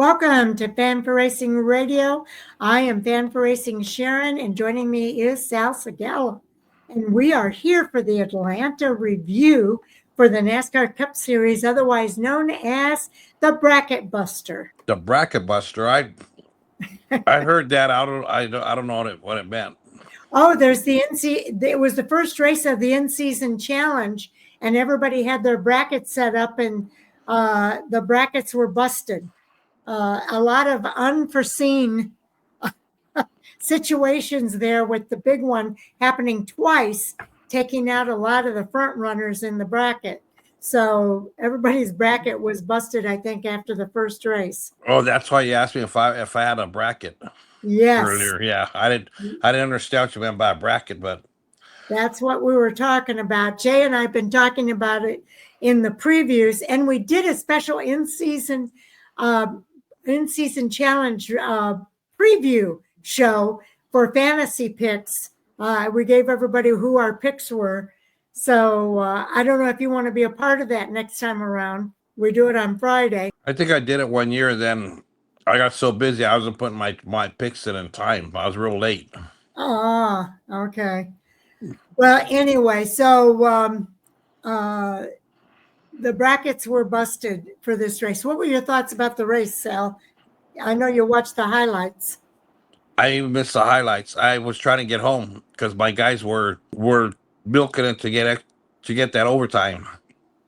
Welcome to Fan for Racing Radio. I am Fan for Racing Sharon, and joining me is Sal Segala. And we are here for the Atlanta review for the NASCAR Cup Series, otherwise known as the Bracket Buster. The Bracket Buster. I heard that. I don't know what it meant. Oh, there's the NC. It was the first race of the in-season challenge, and everybody had their brackets set up, and the brackets were busted. A lot of unforeseen situations there, with the big one happening twice, taking out a lot of the front runners in the bracket. So everybody's bracket was busted, I think, after the first race. Oh, that's why you asked me if I had a bracket. Yes. Earlier. Yeah, I didn't understand what you meant by bracket, but that's what we were talking about. Jay and I have been talking about it in the previews, and we did a special in-season challenge preview show for fantasy picks. We gave everybody who our picks were. So I don't know if you want to be a part of that next time around. We do it on Friday. I think I did it one year. Then I got so busy I wasn't putting my picks in time. I was real late. Oh, okay. Well, anyway, so the brackets were busted for this race. What were your thoughts about the race, Sal? I know you watched the highlights. I even missed the highlights. I was trying to get home because my guys were milking it to get that overtime.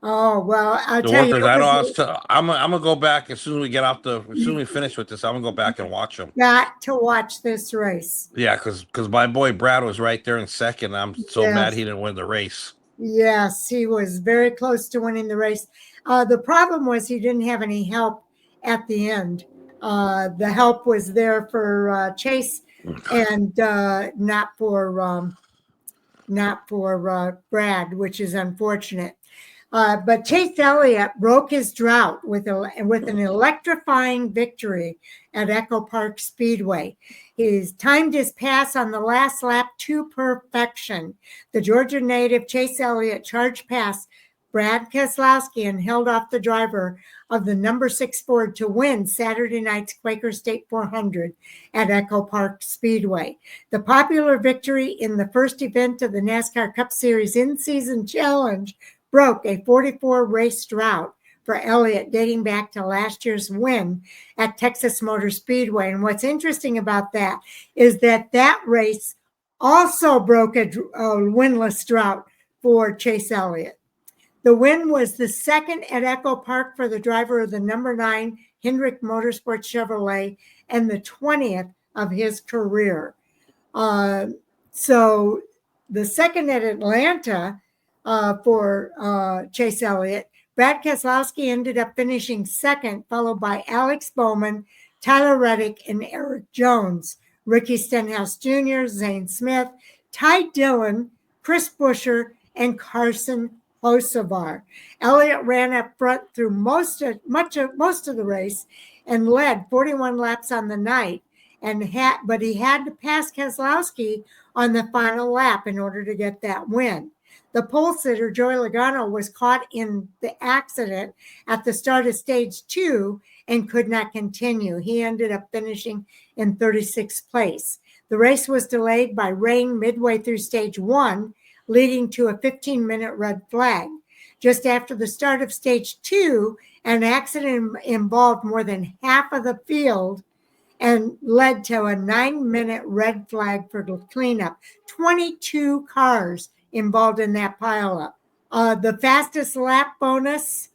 Oh, well, I'll the tell workers, you. I'm gonna go back as soon as we get off as soon as we finish with this. I'm gonna go back and watch them. Got to watch this race. Yeah, because my boy Brad was right there in second. I'm so mad he didn't win the race. Yes, he was very close to winning the race. The problem was he didn't have any help at the end. The help was there for Chase and not for Brad, which is unfortunate. But Chase Elliott broke his drought with an electrifying victory at EchoPark Speedway. He's timed his pass on the last lap to perfection. The Georgia native Chase Elliott charged past Brad Keselowski and held off the driver of the number 6 Ford to win Saturday night's Quaker State 400 at EchoPark Speedway. The popular victory in the first event of the NASCAR Cup Series in-season challenge broke a 44-race drought for Elliott dating back to last year's win at Texas Motor Speedway. And what's interesting about that is that race also broke a winless drought for Chase Elliott. The win was the second at EchoPark for the driver of the number 9 Hendrick Motorsports Chevrolet and the 20th of his career. So the second at Atlanta for Chase Elliott. Brad Keselowski ended up finishing second, followed by Alex Bowman, Tyler Reddick, and Eric Jones. Ricky Stenhouse Jr., Zane Smith, Ty Dillon, Chris Buescher, and Carson Hocevar. Elliott ran up front through most of the race and led 41 laps on the night, but he had to pass Keselowski on the final lap in order to get that win. The pole sitter, Joey Logano, was caught in the accident at the start of stage 2 and could not continue. He ended up finishing in 36th place. The race was delayed by rain midway through stage 1, leading to a 15-minute red flag. Just after the start of stage 2, an accident involved more than half of the field and led to a 9-minute red flag for the cleanup. 22 cars involved in that pileup. The fastest lap bonus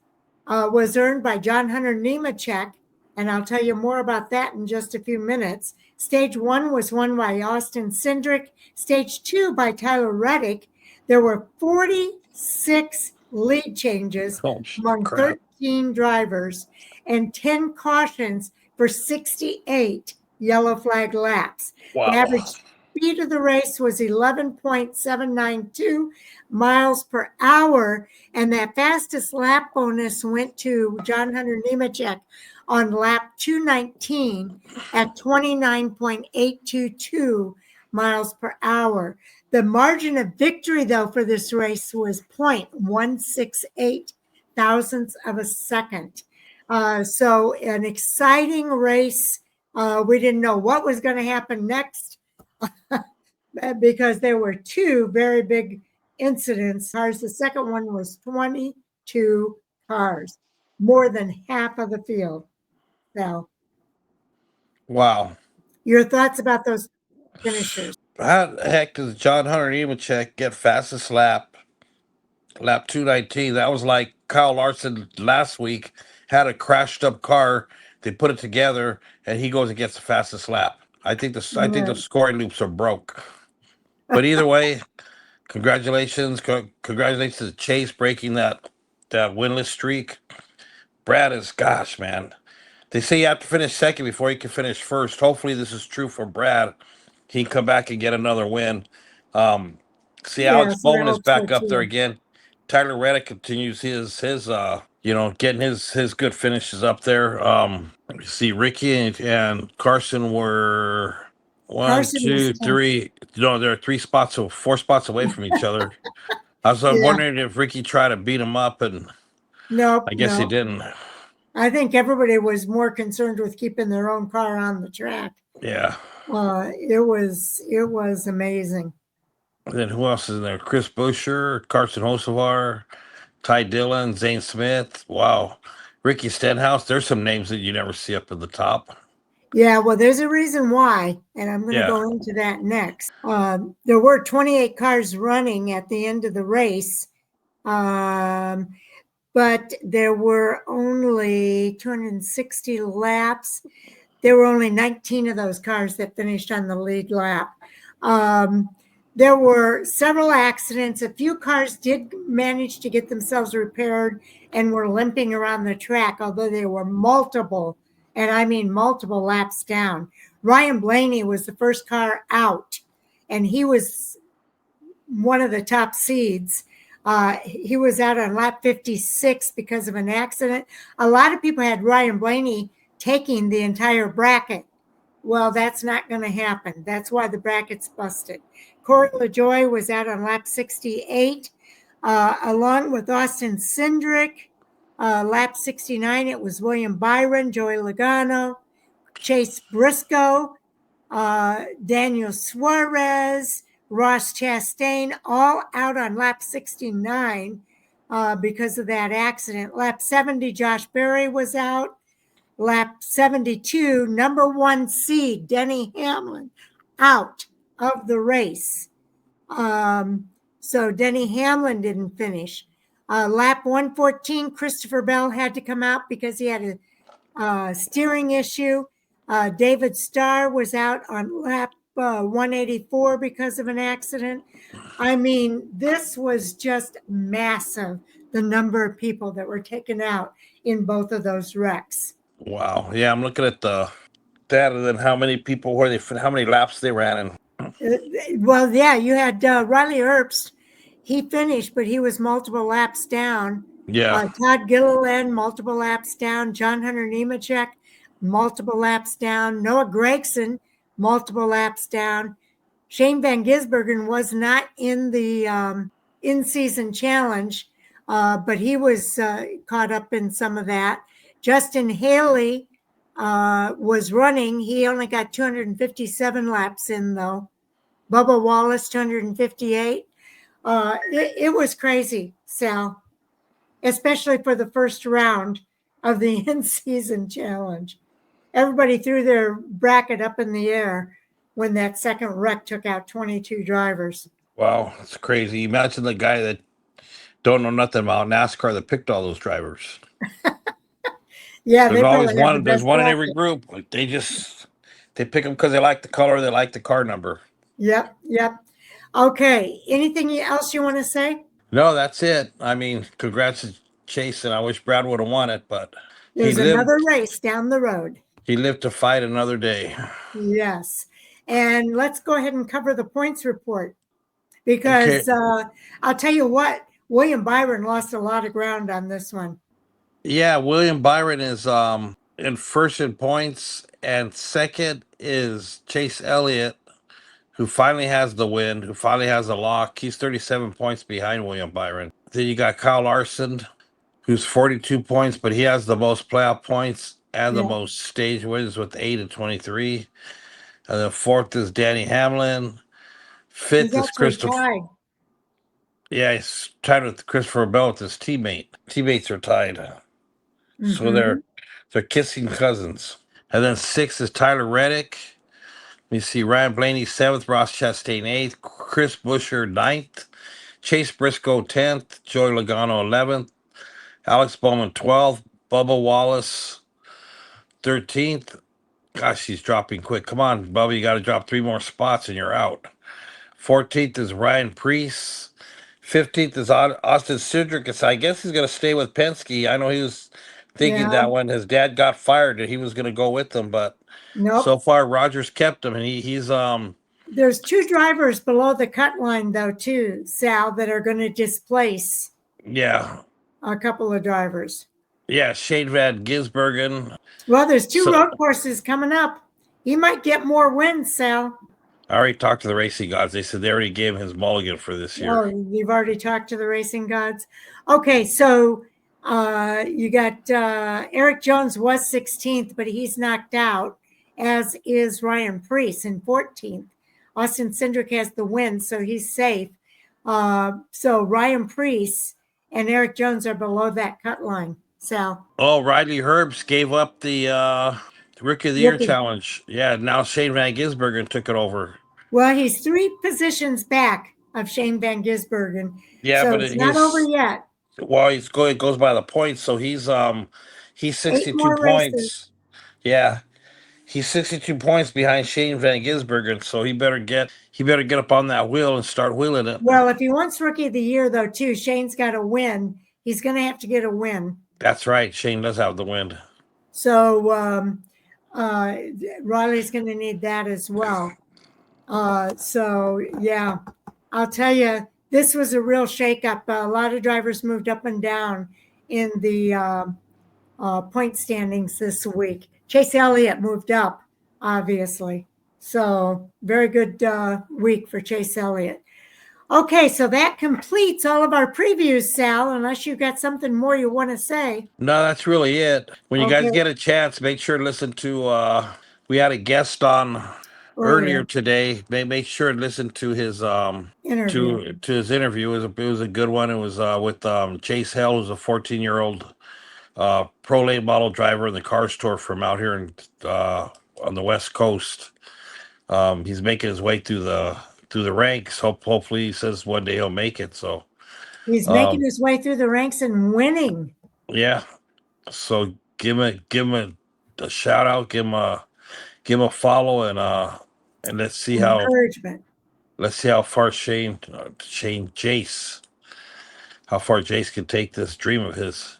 was earned by John Hunter Nemechek, and I'll tell you more about that in just a few minutes. Stage 1 was won by Austin Cindric. Stage 2 by Tyler Reddick. There were 46 lead changes among 13 drivers and 10 cautions for 68 yellow flag laps. Wow. The average speed of the race was 11.792 miles per hour, and that fastest lap bonus went to John Hunter Nemechek on lap 219 at 29.822 miles per hour. The margin of victory, though, for this race was 0.168 thousandths of a second. So an exciting race. We didn't know what was going to happen next because there were two very big incidents. Cars. The second one was 22 cars, more than half of the field. So, Wow. your thoughts about those finishers? How the heck does John Hunter Nemechek get fastest lap 219? That was like Kyle Larson last week had a crashed up car. They put it together, and he goes and gets the fastest lap. I think the Yeah. scoring loops are broke. But either way, congratulations, congratulations to Chase breaking that winless streak. Brad is, gosh, man. They say you have to finish second before you can finish first. Hopefully, this is true for Brad. He can come back and get another win. Um, see, Alex Yes, I Bowman is hope so back up there too. again. Tyler Reddick continues his getting his good finishes up there. See, Ricky and Carson were one, Carson was two, tough. three. No, they're 4 spots away from each other. I was Yeah. wondering if Ricky tried to beat him up, and Nope. I guess he No. didn't. I think everybody was more concerned with keeping their own car on the track. Yeah. It was amazing. And then who else is in there? Chris Buescher, Carson Hocevar, Ty Dillon, Zane Smith. Wow. Ricky Stenhouse. There's some names that you never see up at the top. Yeah, well, there's a reason why, and I'm going to Yeah. go into that next. There were 28 cars running at the end of the race, but there were only 260 laps. There were only 19 of those cars that finished on the lead lap. There were several accidents. A few cars did manage to get themselves repaired and were limping around the track, although there were multiple, and I mean multiple laps down. Ryan Blaney was the first car out, and he was one of the top seeds. He was out on lap 56 because of an accident. A lot of people had Ryan Blaney taking the entire bracket. Well, that's not going to happen. That's why the bracket's busted. Corey LaJoy was out on lap 68, along with Austin Cindric. Lap 69, it was William Byron, Joey Logano, Chase Briscoe, Daniel Suarez, Ross Chastain, all out on lap 69 because of that accident. Lap 70, Josh Berry was out. Lap 72, number one seed, Denny Hamlin, out of the race. So Denny Hamlin didn't finish. Lap 114, Christopher Bell had to come out because he had a steering issue. David Starr was out on lap 184 because of an accident. I mean, this was just massive, the number of people that were taken out in both of those wrecks. Wow. Yeah, I'm looking at the data and how many people how many laps they ran in. Well, yeah, you had Riley Herbst. He finished, but he was multiple laps down. Yeah. Todd Gilliland, multiple laps down. John Hunter Nemechek, multiple laps down. Noah Gragson, multiple laps down. Shane Van Gisbergen was not in the in-season challenge, but he was caught up in some of that. Justin Haley was running. He only got 257 laps in, though. Bubba Wallace, 258. It was crazy, Sal, especially for the first round of the in-season challenge. Everybody threw their bracket up in the air when that second wreck took out 22 drivers. Wow. That's crazy. Imagine the guy that don't know nothing about NASCAR that picked all those drivers. Yeah, There's they always probably had the one. There's best one in every bracket. group. Like they pick them because they like the color, they like the car number. Yep, yep. Okay, anything else you want to say? No, that's it. I mean, congrats to Chase, and I wish Brad would have won it, but he There's another lived. race down the road. He lived to fight another day. Yes. And let's go ahead and cover the points report Okay. because I'll tell you what, William Byron lost a lot of ground on this one. Yeah, William Byron is in first in points, and second is Chase Elliott, who finally has the win, who finally has the lock. He's 37 points behind William Byron. Then you got Kyle Larson, who's 42 points, but he has the most playoff points and the Yeah, most stage wins with 8 and 23. And then fourth is Danny Hamlin. he's Fifth is actually Christopher. tied. Yeah, he's tied with Christopher Bell with his teammate. Teammates are tied. So Mm-hmm. they're kissing cousins. And then sixth is Tyler Reddick. We see Ryan Blaney seventh, Ross Chastain eighth, Chris Buescher ninth, Chase Briscoe 10th, Joey Logano 11th, Alex Bowman 12th, Bubba Wallace 13th. Gosh, he's dropping quick. Come on, Bubba, you got to drop 3 more spots and you're out. 14th is Ryan Preece. 15th is Austin Cindric. I guess he's going to stay with Penske. I know he was thinking Yeah. that when his dad got fired that he was going to go with them, but so Nope. far Rogers kept him, and he's There's 2 drivers below the cut line, though, too, Sal, that are going to displace yeah, a couple of drivers. yeah, Shane Van Gisbergen. Well, there's 2 So road courses coming up. He might get more wins, Sal. I already talked to the racing gods. They said they already gave him his mulligan for this year. Oh, you've already talked to the racing gods. Okay, so you got Eric Jones was 16th, but he's knocked out, as is Ryan Preece in 14th. Austin Cindric has the win, so he's safe. So Ryan Preece and Eric Jones are below that cut line. Sal. Oh, Riley Herbst gave up the Rookie of the Year Rookie. challenge. Yeah, now Shane Van Gisbergen took it over. Well, he's 3 positions back of Shane Van Gisbergen, Yeah, so but it's not over his yet. well, it goes by the points. So he's 8 62 more races. points. Yeah, he's 62 points behind Shane Van Gisbergen. So he better get up on that wheel and start wheeling it. Well, if he wants Rookie of the Year, though, too, Shane's got to win. He's going to have to get a win. That's right. Shane does have the win. So Riley's going to need that as well. So, yeah, I'll tell you, this was a real shakeup. A lot of drivers moved up and down in the point standings this week. Chase Elliott moved up, obviously. So, very good week for Chase Elliott. Okay, so that completes all of our previews, Sal, unless you've got something more you want to say. No, that's really it. When you guys Okay, get a chance, make sure to listen to we had a guest on earlier earlier today. Make sure to listen to his interview. to his interview. It was a good one. It was with Chase Hell, who's a 14-year-old pro late model driver in the car store from out here in on the West Coast. He's making his way through the ranks. Hopefully, he says one day he'll make it. So He's making his way through the ranks and winning. yeah. So give him a shout out. Give him a follow, and Encouragement. let's see how far Jace how far Jace can take this dream of his.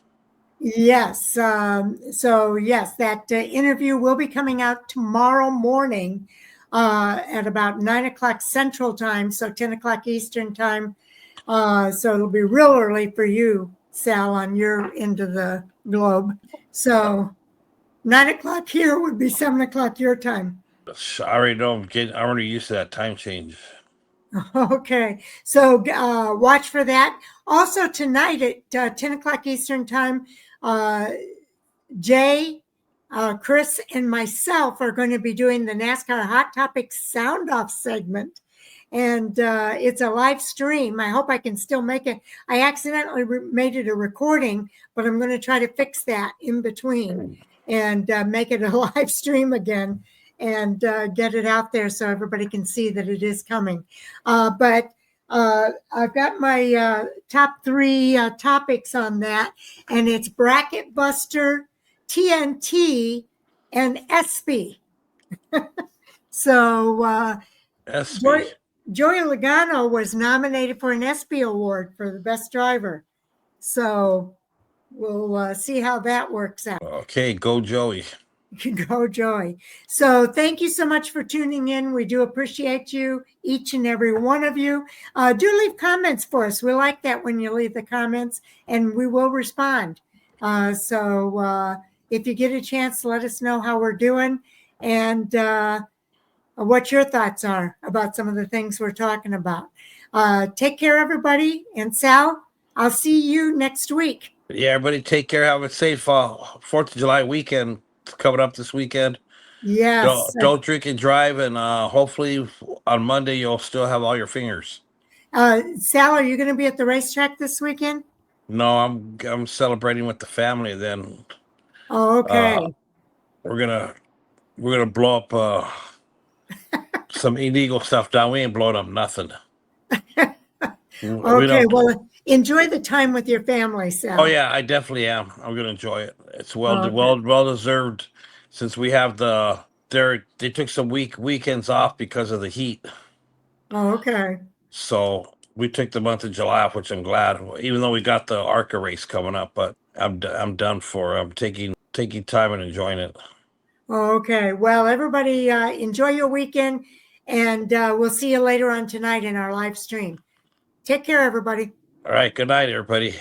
Yes. So, yes, that interview will be coming out tomorrow morning at about 9 o'clock Central Time, so 10 o'clock Eastern Time. So it'll be real early for you, Sal, on your end of the globe. So 9 o'clock here would be 7 o'clock your time. I already know I'm already used to that time change. Okay, so watch for that. Also tonight at 10 o'clock Eastern Time, Jay, Chris, and myself are going to be doing the NASCAR Hot Topics Sound Off segment. And it's a live stream. I hope I can still make it. I accidentally made it a recording, but I'm going to try to fix that in between and make it a live stream again and get it out there so everybody can see that it is coming. But I've got my top 3 topics on that, and it's Bracket Buster, TNT, and ESPY. So SB. Joey Logano was nominated for an ESPY award for the best driver. So we'll see how that works out. Okay, go Joey. Go Joey. So thank you so much for tuning in. We do appreciate you, each and every one of you. Do leave comments for us. We like that when you leave the comments, and we will respond. So if you get a chance, let us know how we're doing and what your thoughts are about some of the things we're talking about. Take care, everybody. And Sal, I'll see you next week. Yeah, everybody take care. Have a safe 4th of July weekend coming up this weekend. Yes. Don't drink and drive, and hopefully on Monday you'll still have all your fingers. Sal, are you going to be at the racetrack this weekend? No, I'm celebrating with the family. Then Oh, uh, okay. we're gonna blow up some illegal stuff down. We ain't blowing up nothing. We Okay. don't. Well, enjoy the time with your family, Oh Sal. yeah, I definitely am. I'm gonna enjoy it. It's Okay. well deserved, since we have they took some weekends off because of the heat. Okay. So we took the month of July off, which I'm glad. Even though we got the ARCA race coming up, but I'm done for. I'm taking time and enjoying it. Okay. Well, everybody, enjoy your weekend, and we'll see you later on tonight in our live stream. Take care, everybody. All right. Good night, everybody.